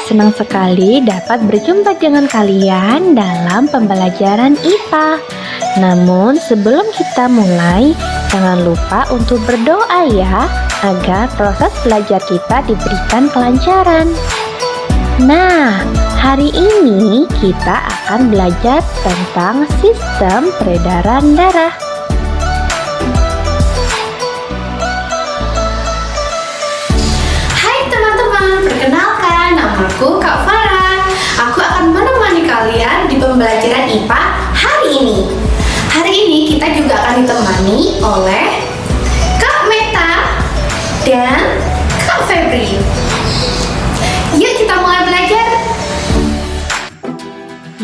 senang sekali dapat berjumpa dengan kalian dalam pembelajaran IPA. Namun sebelum kita mulai, jangan lupa untuk berdoa ya, agar proses belajar kita diberikan kelancaran. Nah, hari ini kita akan belajar tentang sistem peredaran darah. Hai teman-teman, perkenalkan, namaku Kak Farah. Aku akan menemani kalian di pembelajaran IPA hari ini. Hari ini kita juga akan ditemani oleh Kak Meta dan Kak Febri. Yuk kita mulai belajar.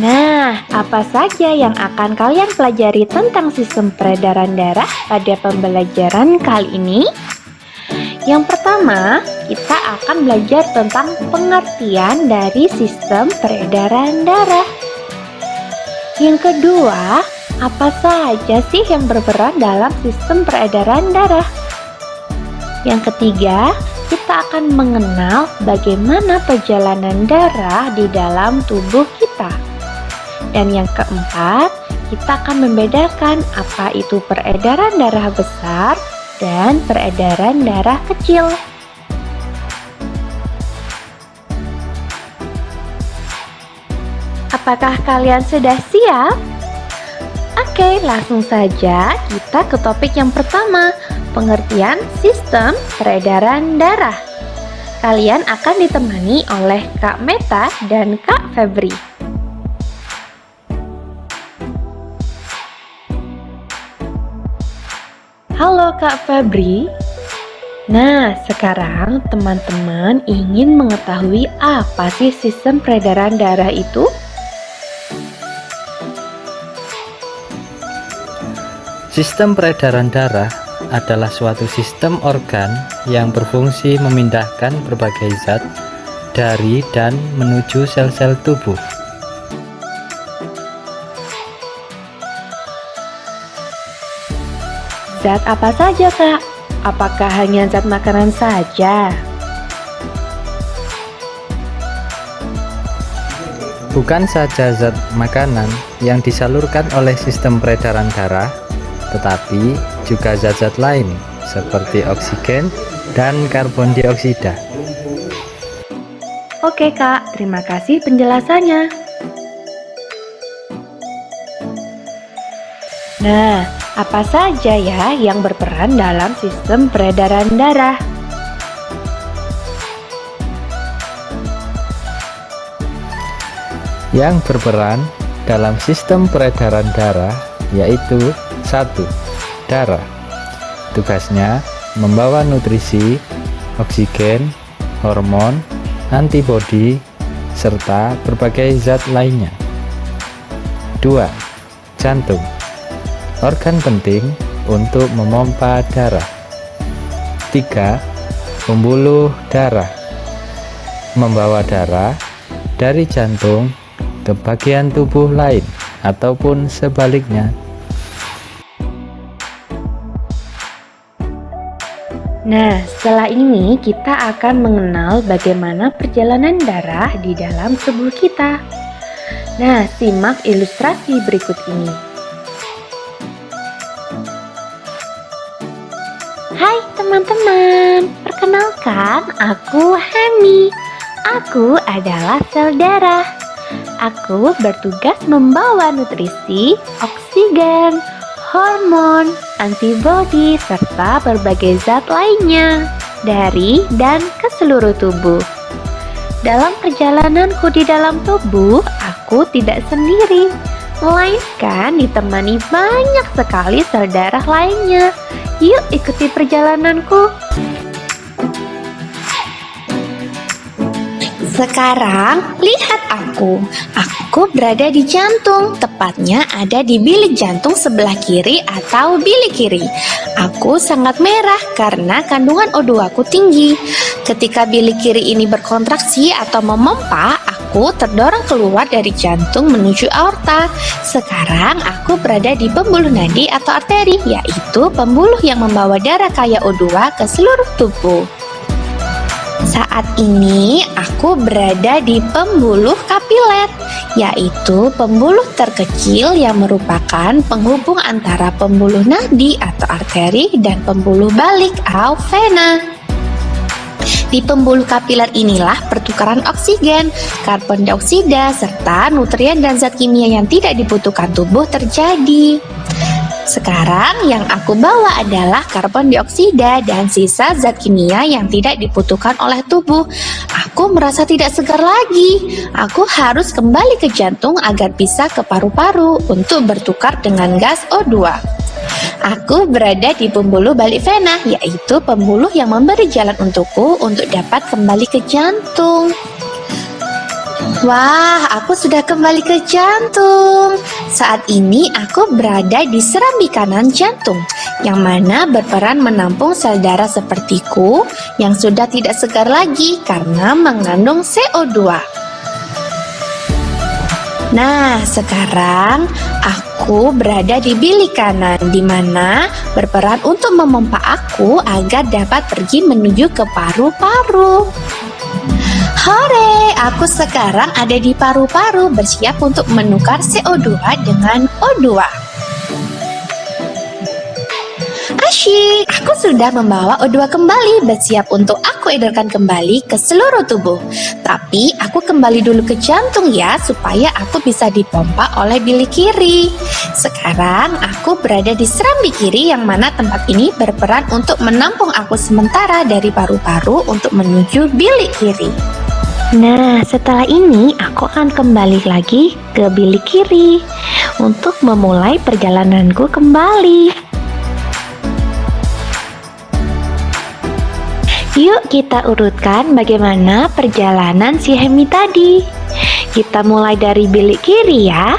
Nah, apa saja yang akan kalian pelajari tentang sistem peredaran darah pada pembelajaran kali ini? Yang pertama, kita akan belajar tentang pengertian dari sistem peredaran darah. Yang kedua, apa saja sih yang berperan dalam sistem peredaran darah? Yang ketiga, kita akan mengenal bagaimana perjalanan darah di dalam tubuh kita. Dan yang keempat, kita akan membedakan apa itu peredaran darah besar dan peredaran darah kecil. Apakah kalian sudah siap? Oke, langsung saja kita ke topik yang pertama, pengertian sistem peredaran darah. Kalian akan ditemani oleh Kak Meta dan Kak Febri. Halo Kak Febri. Nah, sekarang teman-teman ingin mengetahui apa sih sistem peredaran darah itu? Sistem peredaran darah adalah suatu sistem organ yang berfungsi memindahkan berbagai zat dari dan menuju sel-sel tubuh. Zat apa saja, Kak? Apakah hanya zat makanan saja? Bukan saja zat makanan yang disalurkan oleh sistem peredaran darah, tetapi juga zat-zat lain seperti oksigen dan karbon dioksida. Oke, Kak. Terima kasih penjelasannya. Nah, apa saja ya yang berperan dalam sistem peredaran darah? Yang berperan dalam sistem peredaran darah yaitu 1. Darah. Tugasnya membawa nutrisi, oksigen, hormon, antibodi, serta berbagai zat lainnya. 2. Jantung. Organ penting untuk memompa darah. 3. Pembuluh darah. Membawa darah dari jantung ke bagian tubuh lain ataupun sebaliknya. Nah, setelah ini kita akan mengenal bagaimana perjalanan darah di dalam tubuh kita. Nah, simak ilustrasi berikut ini. Hai teman-teman, perkenalkan aku Hemi. Aku adalah sel darah. Aku bertugas membawa nutrisi, oksigen, hormon, antibodi, serta berbagai zat lainnya dari dan ke seluruh tubuh. Dalam perjalananku di dalam tubuh, aku tidak sendiri, melainkan ditemani banyak sekali sel darah lainnya. Yuk ikuti perjalananku. Sekarang lihat aku. Aku berada di jantung, tepatnya ada di bilik jantung sebelah kiri atau bilik kiri. Aku sangat merah karena kandungan O2 aku tinggi. Ketika bilik kiri ini berkontraksi atau memompa, aku terdorong keluar dari jantung menuju aorta. Sekarang aku berada di pembuluh nadi atau arteri, yaitu pembuluh yang membawa darah kaya O2 ke seluruh tubuh. Saat ini aku berada di pembuluh kapiler, yaitu pembuluh terkecil yang merupakan penghubung antara pembuluh nadi atau arteri dan pembuluh balik atau vena. Di pembuluh kapiler inilah pertukaran oksigen, karbon dioksida, serta nutrien dan zat kimia yang tidak dibutuhkan tubuh terjadi. Sekarang yang aku bawa adalah karbon dioksida dan sisa zat kimia yang tidak dibutuhkan oleh tubuh. Aku merasa tidak segar lagi. Aku harus kembali ke jantung agar bisa ke paru-paru untuk bertukar dengan gas O2. Aku berada di pembuluh balik vena, yaitu pembuluh yang memberi jalan untukku untuk dapat kembali ke jantung. Wah, aku sudah kembali ke jantung. Saat ini aku berada di serambi kanan jantung, yang mana berperan menampung sel darah sepertiku yang sudah tidak segar lagi karena mengandung CO2. Nah, sekarang aku berada di bilik kanan, di mana berperan untuk memompa aku agar dapat pergi menuju ke paru-paru. Hore, aku sekarang ada di paru-paru bersiap untuk menukar CO2 dengan O2. Asyik, aku sudah membawa O2 kembali, bersiap untuk aku edarkan kembali ke seluruh tubuh. Tapi aku kembali dulu ke jantung ya, supaya aku bisa dipompa oleh bilik kiri. Sekarang aku berada di serambi kiri, yang mana tempat ini berperan untuk menampung aku sementara dari paru-paru untuk menuju bilik kiri. Nah, setelah ini aku akan kembali lagi ke bilik kiri untuk memulai perjalananku kembali. Yuk kita urutkan bagaimana perjalanan si Hemi tadi. Kita mulai dari bilik kiri ya.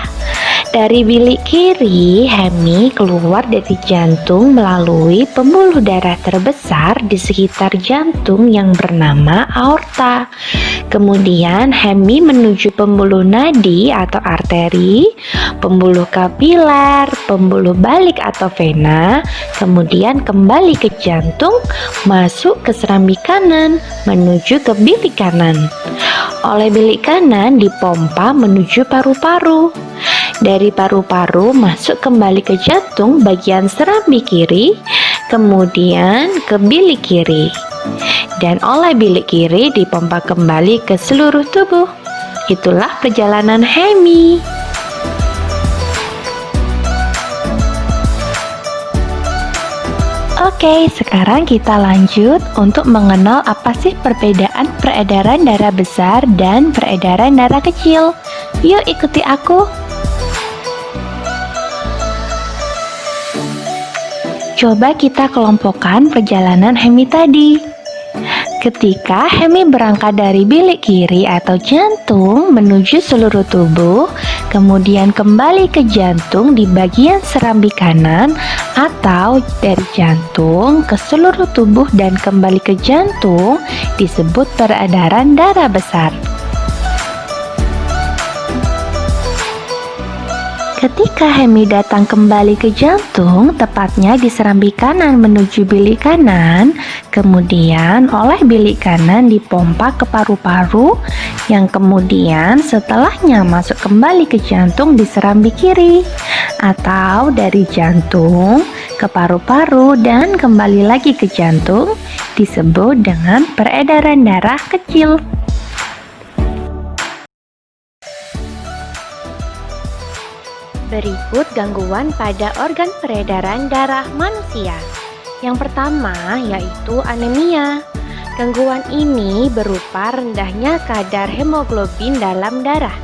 Dari bilik kiri, Hemi keluar dari jantung melalui pembuluh darah terbesar di sekitar jantung yang bernama aorta. Kemudian Hemi menuju pembuluh nadi atau arteri, pembuluh kapiler, pembuluh balik atau vena, kemudian kembali ke jantung, masuk ke serambi kanan, menuju ke bilik kanan. Oleh bilik kanan dipompa menuju paru-paru. Dari paru-paru masuk kembali ke jantung bagian serambi kiri, kemudian ke bilik kiri. Dan oleh bilik kiri dipompa kembali ke seluruh tubuh. Itulah perjalanan Hemi. Oke, sekarang kita lanjut untuk mengenal apa sih perbedaan peredaran darah besar dan peredaran darah kecil. Yuk ikuti aku. Coba kita kelompokkan perjalanan Hemi tadi. Ketika Hemi berangkat dari bilik kiri atau jantung menuju seluruh tubuh, kemudian kembali ke jantung di bagian serambi kanan, atau dari jantung ke seluruh tubuh dan kembali ke jantung, disebut peredaran darah besar. Ketika Hemi datang kembali ke jantung, tepatnya di serambi kanan menuju bilik kanan, kemudian oleh bilik kanan dipompa ke paru-paru, yang kemudian setelahnya masuk kembali ke jantung di serambi kiri, atau dari jantung ke paru-paru dan kembali lagi ke jantung, disebut dengan peredaran darah kecil. Berikut gangguan pada organ peredaran darah manusia. Yang pertama yaitu anemia. Gangguan ini berupa rendahnya kadar hemoglobin dalam darah.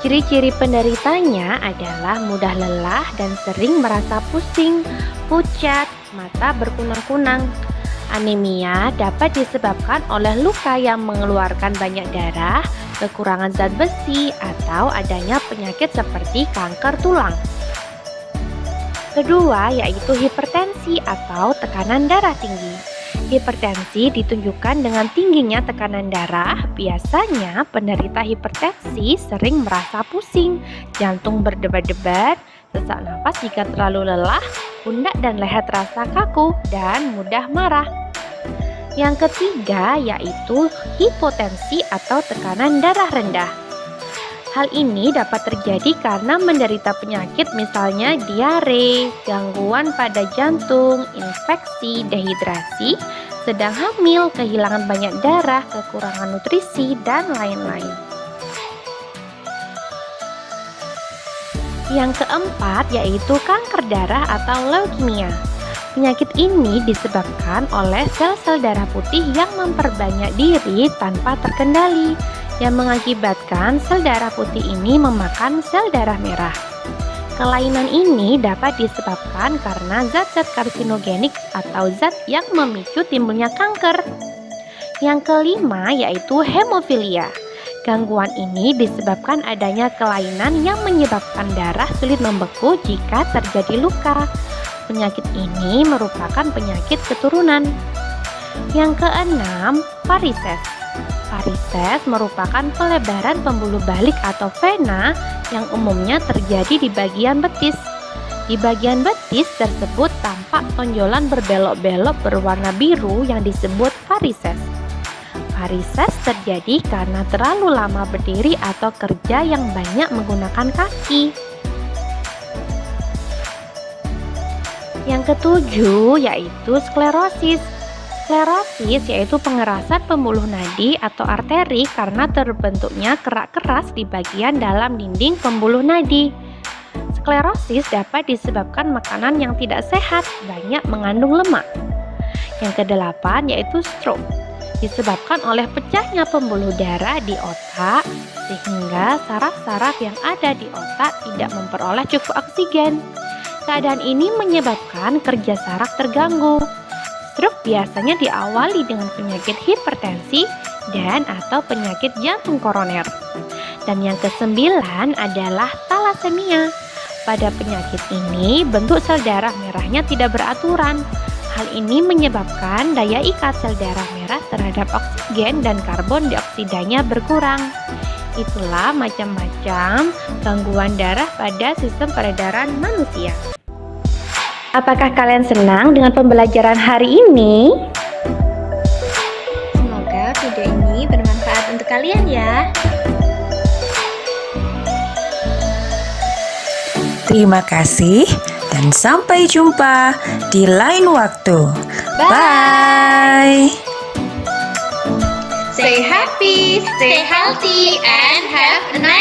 Ciri-ciri penderitanya adalah mudah lelah dan sering merasa pusing, pucat, mata berkunang-kunang. Anemia dapat disebabkan oleh luka yang mengeluarkan banyak darah, kekurangan zat besi, atau adanya penyakit seperti kanker tulang. Kedua yaitu hipertensi atau tekanan darah tinggi. Hipertensi ditunjukkan dengan tingginya tekanan darah. Biasanya penderita hipertensi sering merasa pusing, jantung berdebar-debar, sesak nafas jika terlalu lelah, pundak dan leher terasa kaku, dan mudah marah. Yang ketiga yaitu hipotensi atau tekanan darah rendah. Hal ini dapat terjadi karena menderita penyakit misalnya diare, gangguan pada jantung, infeksi, dehidrasi, sedang hamil, kehilangan banyak darah, kekurangan nutrisi, dan lain-lain. Yang keempat yaitu kanker darah atau leukemia. Penyakit ini disebabkan oleh sel-sel darah putih yang memperbanyak diri tanpa terkendali, yang mengakibatkan sel darah putih ini memakan sel darah merah. Kelainan ini dapat disebabkan karena zat-zat karsinogenik atau zat yang memicu timbulnya kanker. Yang kelima yaitu hemofilia. Gangguan ini disebabkan adanya kelainan yang menyebabkan darah sulit membeku jika terjadi luka. Penyakit ini merupakan penyakit keturunan. Yang keenam, varises. Varises merupakan pelebaran pembuluh balik atau vena yang umumnya terjadi di bagian betis. Di bagian betis tersebut tampak tonjolan berbelok-belok berwarna biru yang disebut varises. Varises terjadi karena terlalu lama berdiri atau kerja yang banyak menggunakan kaki. Yang ketujuh yaitu sklerosis. Sklerosis yaitu pengerasan pembuluh nadi atau arteri karena terbentuknya kerak keras di bagian dalam dinding pembuluh nadi. Sklerosis dapat disebabkan makanan yang tidak sehat, banyak mengandung lemak. Yang kedelapan yaitu stroke. Disebabkan oleh pecahnya pembuluh darah di otak sehingga saraf-saraf yang ada di otak tidak memperoleh cukup oksigen. Keadaan ini menyebabkan kerja saraf terganggu. Stroke biasanya diawali dengan penyakit hipertensi dan atau penyakit jantung koroner. Dan yang kesembilan adalah talasemia. Pada penyakit ini, bentuk sel darah merahnya tidak beraturan. Hal ini menyebabkan daya ikat sel darah merah terhadap oksigen dan karbon dioksidanya berkurang. Itulah macam-macam gangguan darah pada sistem peredaran manusia. Apakah kalian senang dengan pembelajaran hari ini? Semoga video ini bermanfaat untuk kalian ya. Terima kasih dan sampai jumpa di lain waktu. Bye. Stay happy, stay healthy, and have a nice